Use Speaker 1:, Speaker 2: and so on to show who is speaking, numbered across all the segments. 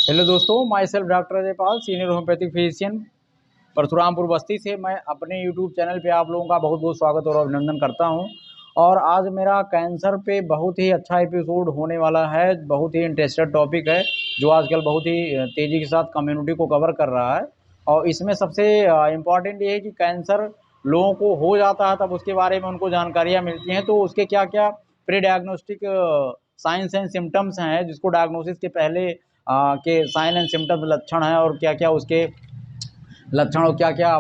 Speaker 1: Hello दोस्तों, my self doctor Ajay Pal, senior homeopathic physician, Parshurampur बस्ती से। मैं अपने यूट्यूब चैनल पे आप लोगों का बहुत बहुत स्वागत और अभिनंदन करता हूं। और आज मेरा कैंसर पे बहुत ही अच्छा एपिसोड होने वाला है। बहुत ही इंटरेस्टेड टॉपिक है जो आजकल बहुत ही तेज़ी के साथ कम्युनिटी को कवर कर रहा है। और इसमें सबसे इम्पॉर्टेंट ये है कि कैंसर लोगों को हो जाता है तब उसके बारे में उनको जानकारियाँ मिलती हैं, तो उसके क्या क्या pre diagnostic science and symptoms हैं, जिसको डायग्नोसिस के पहले के साइन एंड सिम्टम्स लक्षण हैं और क्या क्या उसके लक्षण और क्या क्या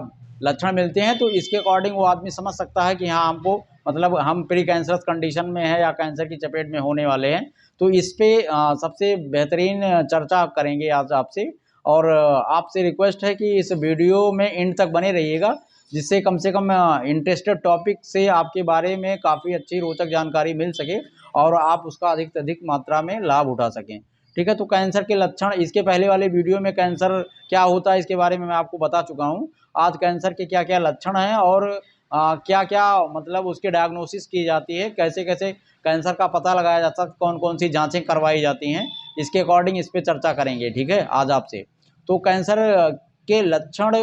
Speaker 1: लक्षण मिलते हैं, तो इसके अकॉर्डिंग वो आदमी समझ सकता है कि हाँ, हमको मतलब हम प्री कैंसरस कंडीशन में है या कैंसर की चपेट में होने वाले हैं। तो इस पे सबसे बेहतरीन चर्चा करेंगे आज आपसे। और आपसे रिक्वेस्ट है कि इस वीडियो में एंड तक बने रहिएगा, जिससे कम से कम इंटरेस्टेड टॉपिक से आपके बारे में काफ़ी अच्छी रोचक जानकारी मिल सके और आप उसका अधिक से अधिक मात्रा में लाभ उठा सकें। ठीक है, तो कैंसर के लक्षण, इसके पहले वाले वीडियो में कैंसर क्या होता है इसके बारे में मैं आपको बता चुका हूँ। आज कैंसर के क्या क्या लक्षण हैं और क्या क्या मतलब उसके डायग्नोसिस की जाती है, कैसे कैसे कैंसर का पता लगाया जाता है, कौन कौन सी जांचें करवाई जाती हैं, इसके अकॉर्डिंग इस पर चर्चा करेंगे। ठीक है, आज आपसे तो कैंसर के लक्षण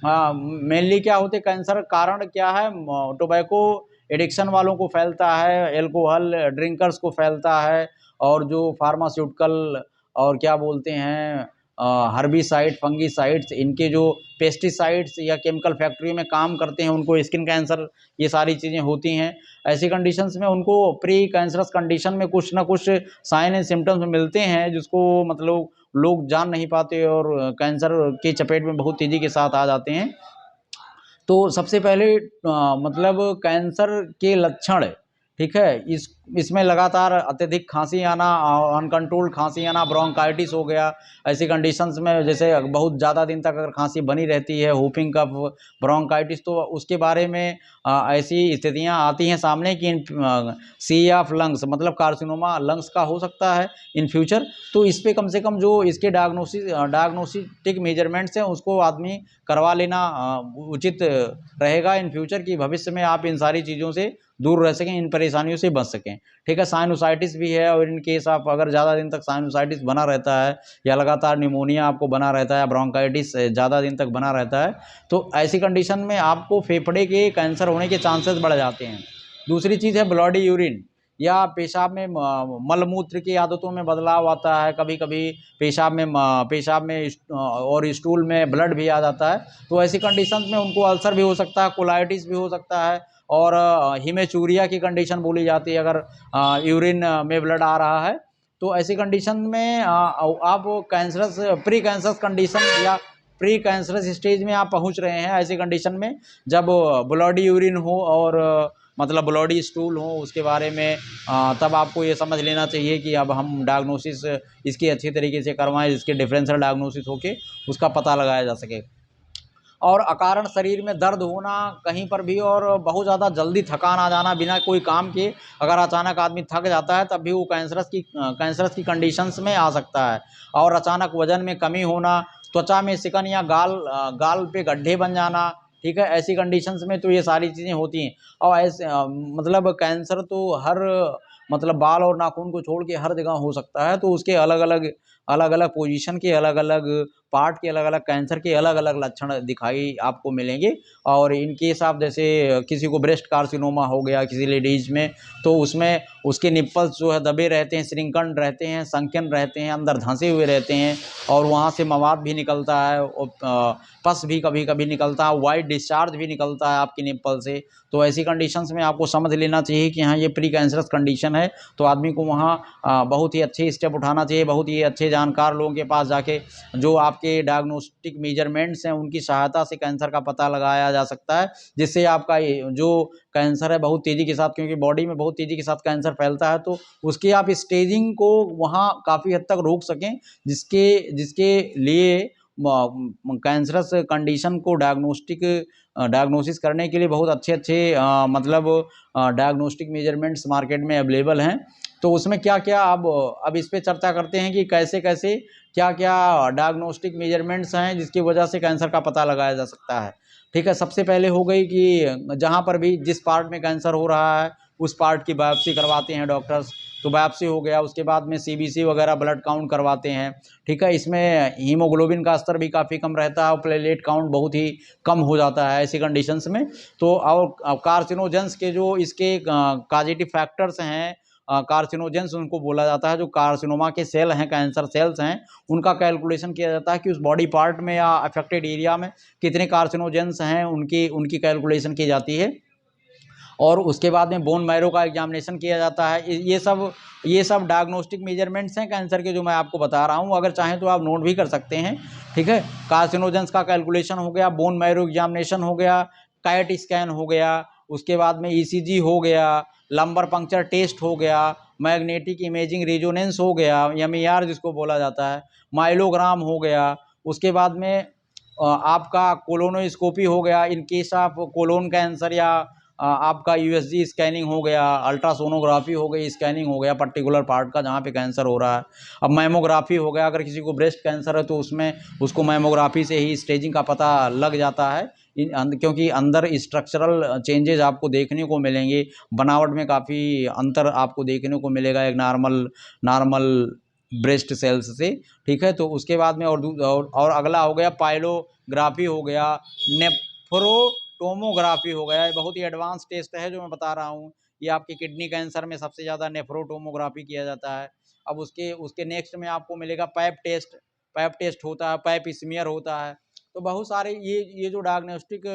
Speaker 1: मेनली क्या होते, कैंसर कारण क्या है। टोबैको एडिक्शन वालों को फैलता है, एल्कोहल ड्रिंकर्स को फैलता है, और जो फार्मास्यूटिकल और क्या बोलते हैं हर्बिसाइड फंगिसाइड्स, इनके जो पेस्टिसाइड्स या केमिकल फैक्ट्री में काम करते हैं उनको स्किन कैंसर, ये सारी चीज़ें होती हैं। ऐसी कंडीशंस में उनको प्री कैंसरस कंडीशन में कुछ ना कुछ साइन एंड सिम्टम्स मिलते हैं, जिसको मतलब लोग जान नहीं पाते और कैंसर की चपेट में बहुत तेज़ी के साथ आ जाते हैं। तो सबसे पहले मतलब कैंसर के लक्षण, ठीक है, इसमें लगातार अत्यधिक खांसी आना, अनकंट्रोल्ड खांसी आना, ब्रोंकाइटिस हो गया। ऐसी कंडीशंस में जैसे बहुत ज़्यादा दिन तक अगर खांसी बनी रहती है, हुफिंग कफ, ब्रोंकाइटिस, तो उसके बारे में ऐसी स्थितियां आती हैं सामने कि सी ऑफ लंग्स मतलब कार्सिनोमा लंग्स का हो सकता है इन फ्यूचर। तो इस पे कम से कम जो इसके डायग्नोस्टिक मेजरमेंट्स हैं उसको आदमी करवा लेना उचित रहेगा इन फ्यूचर, की भविष्य में आप इन सारी चीज़ों से दूर रह सकें, इन परेशानियों से बच सकें। ठीक है, साइनोसाइटिस भी है, और इन केस आप अगर ज़्यादा दिन तक साइनोसाइटिस बना रहता है या लगातार निमोनिया आपको बना रहता है, ब्रोंकाइटिस ज़्यादा दिन तक बना रहता है, तो ऐसी कंडीशन में आपको फेफड़े के कैंसर होने के चांसेस बढ़ जाते हैं। दूसरी चीज़ है ब्लडी यूरिन, या पेशाब में मलमूत्र की आदतों में बदलाव आता है। कभी कभी पेशाब में और स्टूल में ब्लड भी आ जाता है, तो ऐसी कंडीशन में उनको अल्सर भी हो सकता है, कोलाइटिस भी हो सकता है, और हिमेचूरिया की कंडीशन बोली जाती है अगर यूरिन में ब्लड आ रहा है। तो ऐसी कंडीशन में आप कैंसरस प्री कैंसरस कंडीशन या प्री कैंसरस स्टेज में आप पहुंच रहे हैं। ऐसी कंडीशन में जब ब्लडी यूरिन हो और मतलब ब्लडी स्टूल हो उसके बारे में तब आपको ये समझ लेना चाहिए कि अब हम डायग्नोसिस इसकी अच्छी तरीके से करवाएं, जिसके डिफरेंशियल डायग्नोसिस होके उसका पता लगाया जा सके। और अकारण शरीर में दर्द होना कहीं पर भी, और बहुत ज़्यादा जल्दी थकान आ जाना बिना कोई काम के, अगर अचानक आदमी थक जाता है तब भी वो कैंसरस की कंडीशंस में आ सकता है। और अचानक वजन में कमी होना, त्वचा में सिकन या गाल पे गड्ढे बन जाना। ठीक है, ऐसी कंडीशंस में तो ये सारी चीज़ें होती हैं। और ऐसे मतलब कैंसर तो हर मतलब बाल और नाखून को छोड़ के हर जगह हो सकता है, तो उसके अलग अलग पोजीशन के अलग अलग पार्ट के अलग अलग कैंसर के अलग अलग लक्षण दिखाई आपको मिलेंगे। और इन केस आप जैसे किसी को ब्रेस्ट कार्सिनोमा हो गया किसी लेडीज में, तो उसमें उसके निप्पल्स जो है दबे रहते हैं, श्रिंकन रहते हैं, संकीर्ण रहते हैं, अंदर धंसे हुए रहते हैं, और वहाँ से मवाद भी निकलता है, और पस भी कभी कभी निकलता है, वाइट डिस्चार्ज भी निकलता है आपकी निप्पल से। तो ऐसी कंडीशंस में आपको समझ लेना चाहिए कि हाँ, ये प्री कैंसरस कंडीशन है। तो आदमी को वहाँ बहुत ही अच्छे स्टेप उठाना चाहिए, बहुत ही अच्छे जानकार लोगों के पास जाके, जो आपके डायग्नोस्टिक मेजरमेंट्स हैं उनकी सहायता से कैंसर का पता लगाया जा सकता है, जिससे आपका जो कैंसर है बहुत तेज़ी के साथ, क्योंकि बॉडी में बहुत तेज़ी के साथ कैंसर फैलता है, तो उसकी आप स्टेजिंग को वहाँ काफ़ी हद तक रोक सकें, जिसके जिसके लिए कैंसरस कंडीशन को डायग्नोसिस करने के लिए बहुत अच्छे अच्छे मतलब डायग्नोस्टिक मेजरमेंट्स मार्केट में अवेलेबल हैं। तो उसमें क्या क्या अब इस पे चर्चा करते हैं कि कैसे कैसे क्या क्या डायग्नोस्टिक मेजरमेंट्स हैं जिसकी वजह से कैंसर का पता लगाया जा सकता है। ठीक है, सबसे पहले हो गई कि जहाँ पर भी जिस पार्ट में कैंसर हो रहा है उस पार्ट की बायोप्सी करवाते हैं डॉक्टर्स। तो बायोप्सी हो गया, उसके बाद में सीबीसी वगैरह ब्लड काउंट करवाते हैं, ठीक है। इसमें हीमोग्लोबिन का स्तर भी काफ़ी कम रहता है और प्लेटलेट काउंट बहुत ही कम हो जाता है ऐसी कंडीशंस में। तो और कार्सिनोजेंस के जो इसके काजेटिव फैक्टर्स हैं, कार्सिनोजेंस उनको बोला जाता है, जो कार्सिनोमा के सेल हैं, कैंसर सेल्स हैं, उनका कैलकुलेशन किया जाता है कि उस बॉडी पार्ट में या अफेक्टेड एरिया में कितने कार्सिनोजेंस हैं, उनकी उनकी कैलकुलेशन की जाती है। और उसके बाद में बोन मैरो का एग्जामिनेशन किया जाता है। ये सब डायग्नोस्टिक मेजरमेंट्स हैं कैंसर के, जो मैं आपको बता रहा हूँ। अगर चाहें तो आप नोट भी कर सकते हैं, ठीक है। कार्सिनोजेंस का कैलकुलेशन हो गया, बोन मैरो एग्जामिनेशन हो गया, कैट स्कैन हो गया, उसके बाद में ईसीजी हो गया, लंबर पंक्चर टेस्ट हो गया, मैग्नेटिक इमेजिंग रेजोनेंस हो गया, एमईआर जिसको बोला जाता है, माइलोग्राम हो गया। उसके बाद में आपका कोलोनोस्कोपी हो गया in case of colon cancer, या आपका यूएसजी स्कैनिंग हो गया, अल्ट्रासोनोग्राफी हो गई, स्कैनिंग हो गया पर्टिकुलर पार्ट का जहाँ पे कैंसर हो रहा है। अब मैमोग्राफी हो गया, अगर किसी को ब्रेस्ट कैंसर है तो उसमें उसको मैमोग्राफी से ही स्टेजिंग का पता लग जाता है, क्योंकि अंदर स्ट्रक्चरल चेंजेस आपको देखने को मिलेंगे, बनावट में काफ़ी अंतर आपको देखने को मिलेगा एक नॉर्मल ब्रेस्ट सेल्स से, ठीक है। तो उसके बाद में और अगला हो गया पाइलोग्राफी हो गया, नेफ्रोटोमोग्राफी हो गया। बहुत ही एडवांस टेस्ट है जो मैं बता रहा हूँ। ये आपके किडनी कैंसर में सबसे ज़्यादा नेफ्रोटोमोग्राफी किया जाता है। अब उसके उसके नेक्स्ट में आपको मिलेगा पैप टेस्ट होता है, पैप स्मीयर होता है। तो बहुत सारे ये जो डायग्नोस्टिक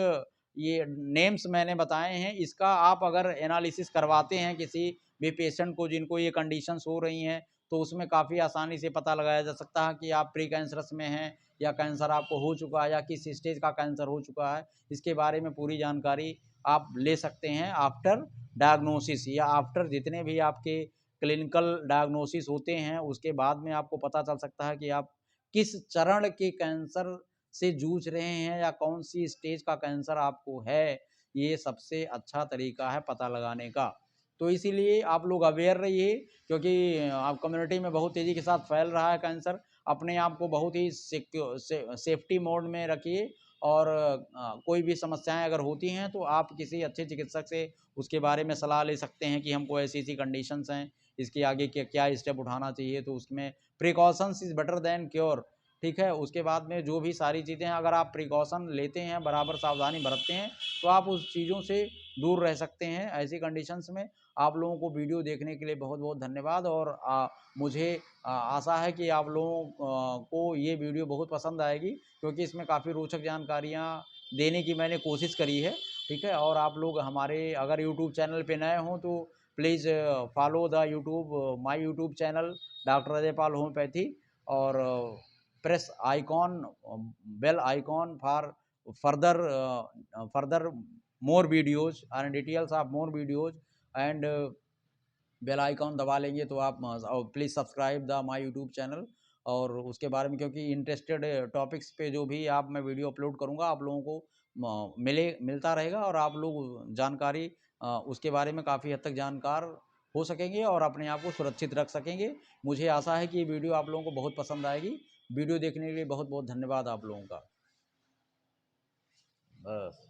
Speaker 1: ये नेम्स मैंने बताए हैं, इसका आप अगर एनालिसिस करवाते हैं किसी भी पेशेंट को जिनको ये कंडीशंस हो रही हैं, तो उसमें काफ़ी आसानी से पता लगाया जा सकता है कि आप प्री कैंसरस में हैं या कैंसर आपको हो चुका है या किस स्टेज का कैंसर हो चुका है। इसके बारे में पूरी जानकारी आप ले सकते हैं आफ्टर डायग्नोसिस, या आफ्टर जितने भी आपके क्लिनिकल डायग्नोसिस होते हैं उसके बाद में आपको पता चल सकता है कि आप किस चरण के कैंसर से जूझ रहे हैं या कौन सी स्टेज का कैंसर आपको है। ये सबसे अच्छा तरीका है पता लगाने का। तो इसीलिए आप लोग अवेयर रहिए, क्योंकि आप कम्युनिटी में बहुत तेज़ी के साथ फैल रहा है कैंसर। अपने आप को बहुत ही सेफ्टी मोड में रखिए, और कोई भी समस्याएं अगर होती हैं तो आप किसी अच्छे चिकित्सक से उसके बारे में सलाह ले सकते हैं कि हमको ऐसी ऐसी कंडीशंस हैं, इसके आगे क्या क्या स्टेप उठाना चाहिए। तो उसमें precautions is better than cure, ठीक है। उसके बाद में जो भी सारी चीज़ें हैं, अगर आप प्रिकॉशन लेते हैं, बराबर सावधानी बरतते हैं, तो आप उस चीज़ों से दूर रह सकते हैं ऐसी कंडीशंस में। आप लोगों को वीडियो देखने के लिए बहुत बहुत धन्यवाद, और मुझे आशा है कि आप लोगों को ये वीडियो बहुत पसंद आएगी, क्योंकि इसमें काफ़ी रोचक जानकारियाँ देने की मैंने कोशिश करी है, ठीक है। और आप लोग हमारे अगर यूट्यूब चैनल पे नए हों तो please follow the my YouTube channel doctor Ajay Pal homeopathy, और press icon bell icon for further more videos and details of more videos, and bell icon दबा लेंगे तो आप please subscribe the my YouTube channel. और उसके बारे में, क्योंकि इंटरेस्टेड टॉपिक्स पे जो भी आप मैं वीडियो अपलोड करूँगा आप लोगों को मिलता रहेगा, और आप लोग जानकारी उसके बारे में काफ़ी हद तक जानकार हो सकेंगे और अपने आप को सुरक्षित रख सकेंगे। मुझे आशा है कि ये वीडियो आप लोगों को बहुत पसंद आएगी। वीडियो देखने के लिए बहुत बहुत धन्यवाद आप लोगों का। बस।